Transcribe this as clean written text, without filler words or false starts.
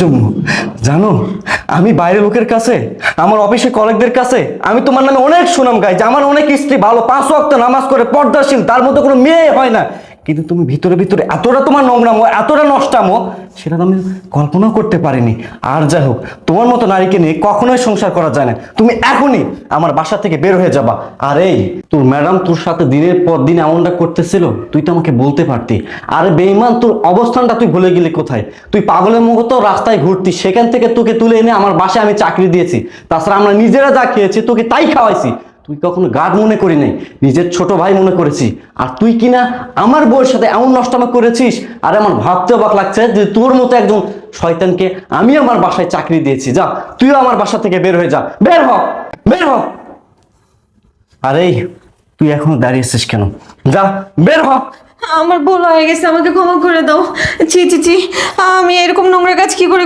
জন্য জানো, আমি বাইরের লোকের কাছে, আমার অফিসের কলিগদের কাছে আমি তোমার নামে অনেক সুনাম গাই যে আমার অনেক স্ত্রী ভালো, 5 ওয়াক্ত নামাজ করে পর্দাশীল, তার মধ্যে কোনো মেয়ে হয় না। কিন্তু তুমি ভিতরে ভিতরে এতটা তোমার নোংরামো, এতটা নষ্টামো, সেটা তো আমি কল্পনাও করতে পারিনি। আর যাই হোক, তোমার মতো নারীকে নিয়ে কখনোই সংসার করা যায় না। তুমি এখনই আমার বাসা থেকে বের হয়ে যাবা। আর এই তোর ম্যাডাম তোর সাথে দিনের পর দিন এমনটা করতেছিল, তুই তো আমাকে বলতে পারতি। আরে বেঈমান, তোর অবস্থানটা তুই ভুলে গেলি কোথায়? তুই পাগলের মতো রাস্তায় ঘুরতি, সেখান থেকে তোকে তুলে এনে আমার বাসায় আমি চাকরি দিয়েছি। তাছাড়া আমরা নিজেরা যা খেয়েছি তোকে তাই খাওয়াইছি। তুই কখনো গার্ড মনে করি নাই, নিজের ছোট ভাই মনে করেছি। আর তুই কিনা আমার বউয়ের সাথে এমন নষ্টামা করেছিস। আর আমার ভাবতে অবাক লাগছে যে তোর মতো একজন শয়তানকে আমি আমার বাসায় চাকরি দিয়েছি। যা, তুইও আমার বাসা থেকে বের হয়ে যা, বের হ, বের হ। আরে তুই এখনো দাঁড়িয়েছিস কেন? যা, বের হ। আমার ভুল হয়ে গেছে, আমাকে ক্ষমা করে দাও। ছি ছি ছি, আমি এরকম নোংরা কাজ কি করে